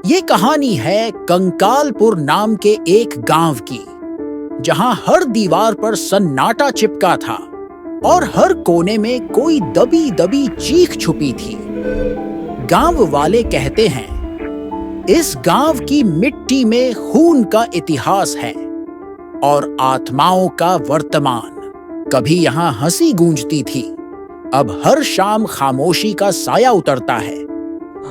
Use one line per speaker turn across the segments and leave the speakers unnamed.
ये कहानी है कंकालपुर नाम के एक गांव की, जहां हर दीवार पर सन्नाटा चिपका था और हर कोने में कोई दबी दबी चीख छुपी थी। गांव वाले कहते हैं, इस गांव की मिट्टी में खून का इतिहास है और आत्माओं का वर्तमान। कभी यहाँ हंसी गूंजती थी, अब हर शाम खामोशी का साया उतरता है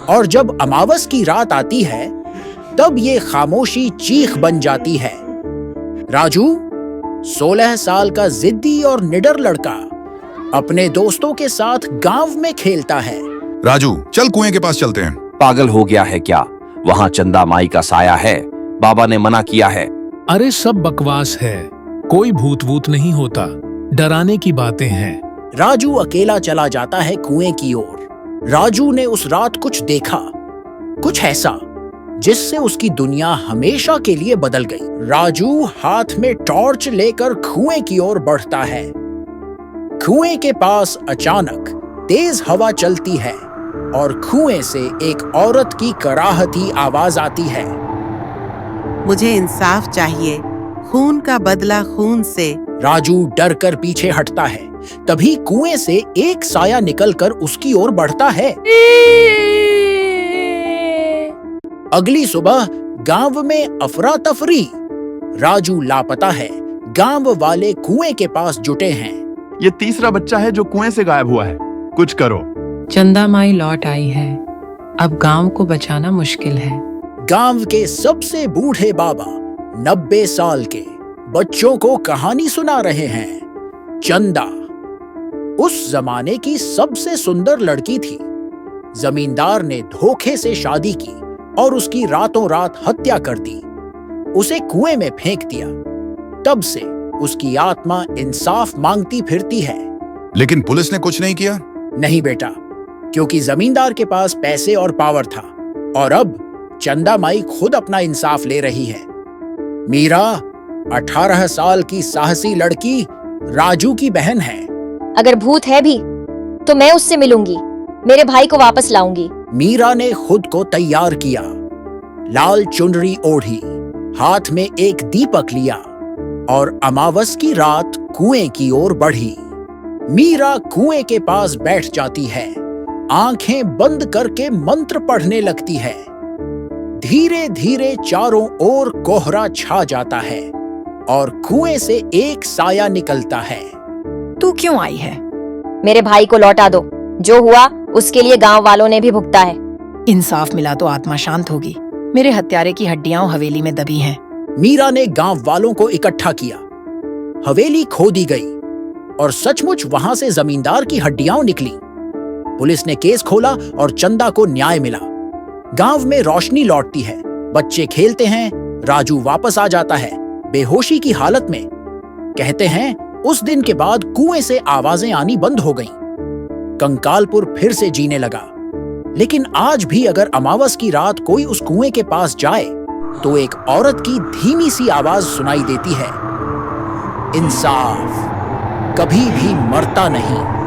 और जब अमावस की रात आती है तब ये खामोशी चीख बन जाती है। राजू 16 साल का जिद्दी और निडर लड़का अपने दोस्तों के साथ गांव में खेलता है।
राजू, चल कुएं के पास चलते हैं।
पागल हो गया है क्या? वहाँ चंदा माई का साया है, बाबा ने मना किया है।
अरे सब बकवास है, कोई भूत वूत नहीं होता, डराने की बातें हैं।
राजू अकेला चला जाता है कुएं की ओर। राजू ने उस रात कुछ देखा, कुछ ऐसा जिससे उसकी दुनिया हमेशा के लिए बदल गई। राजू हाथ में टॉर्च लेकर कुएं की ओर बढ़ता है। कुएं के पास अचानक तेज हवा चलती है और कुएं से एक औरत की कराहती आवाज आती है।
मुझे इंसाफ चाहिए, खून का बदला खून से।
राजू डर कर पीछे हटता है। तभी कुएं से एक साया निकलकर उसकी ओर बढ़ता है। अगली सुबह गांव में अफरा तफरी। राजू लापता है। गांव वाले कुएं के पास जुटे हैं।
ये तीसरा बच्चा है जो कुएं से गायब हुआ है, कुछ करो।
चंदा माई लौट आई है, अब गांव को बचाना मुश्किल है।
गांव के सबसे बूढ़े बाबा 90 साल के बच्चों को कहानी सुना रहे हैं। चंदा उस जमाने की सबसे सुंदर लड़की थी। जमींदार ने धोखे से शादी की और उसकी रातों रात हत्या कर दी, उसे कुएं में फेंक दिया। तब से उसकी आत्मा इंसाफ मांगती फिरती है।
लेकिन पुलिस ने कुछ नहीं किया?
नहीं बेटा, क्योंकि जमींदार के पास पैसे और पावर था और अब चंदा माई खुद अपना इंसाफ ले रही है। मीरा 18 साल की साहसी लड़की राजू की बहन है।
अगर भूत है भी तो मैं उससे मिलूंगी, मेरे भाई को वापस लाऊंगी।
मीरा ने खुद को तैयार किया, लाल चुनरी ओढ़ी, हाथ में एक दीपक लिया और अमावस की रात कुएं की ओर बढ़ी। मीरा कुएं के पास बैठ जाती है, आंखें बंद करके मंत्र पढ़ने लगती है। धीरे धीरे चारों ओर कोहरा छा जाता है और कुएं से एक साया निकलता है।
तू क्यों आई है?
मेरे भाई को लौटा दो, जो हुआ उसके लिए गांव वालों ने भी भुगता है।
इंसाफ मिला तो आत्मा शांत होगी। मेरे हत्यारे की हड्डियां हवेली में दबी हैं।
मीरा ने गांव वालों को इकट्ठा किया। हवेली खोदी गई और सचमुच वहां से जमींदार की हड्डियां निकली। पुलिस ने केस खोला और चंदा को न्याय मिला। गांव में रोशनी लौटती है, बच्चे खेलते हैं। राजू वापस आ जाता है बेहोशी की हालत में। कहते हैं उस दिन के बाद कुएं से आवाजें आनी बंद हो गईं। कंकालपुर फिर से जीने लगा। लेकिन आज भी अगर अमावस की रात कोई उस कुएं के पास जाए तो एक औरत की धीमी सी आवाज सुनाई देती है, इंसाफ कभी भी मरता नहीं।